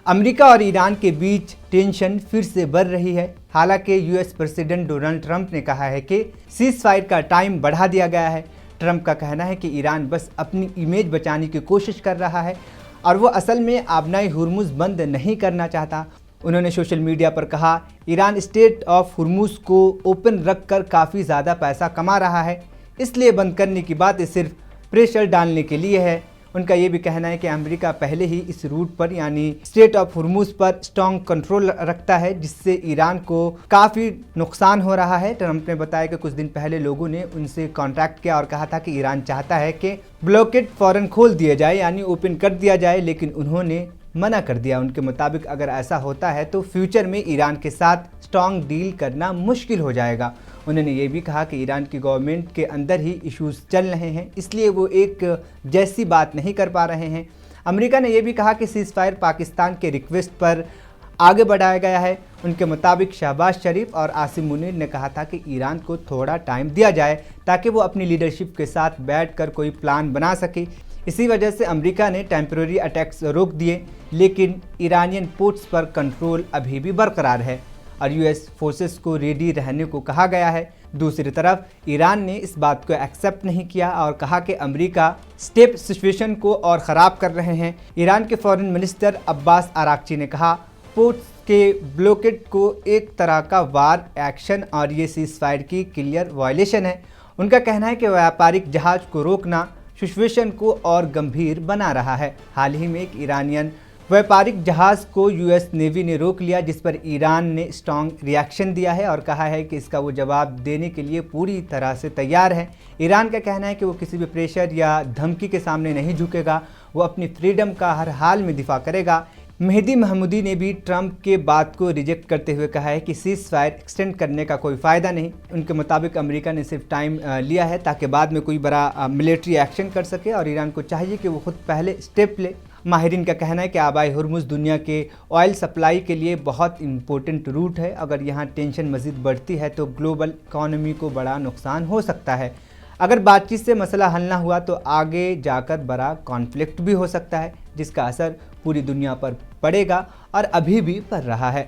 America और Iran के बीच tension फिर से बढ़ रही है। हालांकि यूएस प्रेसिडेंट डोनाल्ड ट्रंप ने कहा है कि सीज फायर का टाइम बढ़ा दिया गया है। ट्रंप का कहना है कि ईरान बस अपनी इमेज बचाने की कोशिश कर रहा है और वो असल में आबनाई हुर्मुज बंद नहीं करना चाहता। उन्होंने सोशल मीडिया पर कहा, ईरान स्टेट ऑफ हुर्मुज को ओपन रखकर काफ़ी ज़्यादा पैसा कमा रहा है, इसलिए बंद करने की बात सिर्फ प्रेशर डालने के लिए है। उनका ये भी कहना है कि अमेरिका पहले ही इस रूट पर यानी स्टेट ऑफ हुर्मुज पर स्ट्रॉन्ग कंट्रोल रखता है, जिससे ईरान को काफ़ी नुकसान हो रहा है। ट्रंप ने बताया कि कुछ दिन पहले लोगों ने उनसे कॉन्टैक्ट किया और कहा था कि ईरान चाहता है कि ब्लॉकेड फ़ौरन खोल दिया जाए यानी ओपन कर दिया जाए, लेकिन उन्होंने मना कर दिया। उनके मुताबिक अगर ऐसा होता है तो फ्यूचर में ईरान के साथ स्ट्रॉन्ग डील करना मुश्किल हो जाएगा। उन्होंने ये भी कहा कि ईरान की गवर्नमेंट के अंदर ही इश्यूज चल रहे हैं, इसलिए वो एक जैसी बात नहीं कर पा रहे हैं। अमेरिका ने यह भी कहा कि सीज फायर पाकिस्तान के रिक्वेस्ट पर आगे बढ़ाया गया है। उनके मुताबिक शहबाज शरीफ और आसिम मुनीर ने कहा था कि ईरान को थोड़ा टाइम दिया जाए ताकि वो अपनी लीडरशिप के साथ बैठकर कोई प्लान बना सके। इसी वजह से अमेरिका ने टेम्पररी अटैक्स रोक दिए, लेकिन ईरानियन पोर्ट्स पर कंट्रोल अभी भी बरकरार है और यूएस फोर्सेस को रेडी रहने को कहा गया है। दूसरी तरफ ईरान ने इस बात को एक्सेप्ट नहीं किया और कहा कि अमेरिका स्टेप सिचुएशन को और ख़राब कर रहे हैं। ईरान के फॉरेन मिनिस्टर अब्बास आरागची ने कहा, पोर्ट्स के ब्लॉकेड को एक तरह का वार एक्शन और ये सीज फायर की क्लियर वायलेशन है। उनका कहना है कि व्यापारिक जहाज़ को रोकना सिचुएशन को और गंभीर बना रहा है। हाल ही में एक ईरानियन व्यापारिक जहाज़ को यूएस नेवी ने रोक लिया, जिस पर ईरान ने स्ट्रॉन्ग रिएक्शन दिया है और कहा है कि इसका वो जवाब देने के लिए पूरी तरह से तैयार है। ईरान का कहना है कि वो किसी भी प्रेशर या धमकी के सामने नहीं झुकेगा, वो अपनी फ्रीडम का हर हाल में दिफा करेगा। मेहदी महमूदी ने भी ट्रंप के बात को रिजेक्ट करते हुए कहा है कि सीज फायर एक्सटेंड करने का कोई फ़ायदा नहीं। उनके मुताबिक अमेरिका ने सिर्फ टाइम लिया है ताकि बाद में कोई बड़ा मिलिट्री एक्शन कर सके और ईरान को चाहिए कि वो खुद पहले स्टेप ले। माहिरीन का कहना है कि आबाई हुर्मुज दुनिया के ऑयल सप्लाई के लिए बहुत इंपॉर्टेंट रूट है। अगर यहाँ टेंशन मज़ीद बढ़ती है तो ग्लोबल इकॉनमी को बड़ा नुकसान हो सकता है। अगर बातचीत से मसला हल ना हुआ तो आगे जाकर बड़ा कॉन्फ्लिक्ट भी हो सकता है, जिसका असर पूरी दुनिया पर पड़ेगा और अभी भी पड़ रहा है।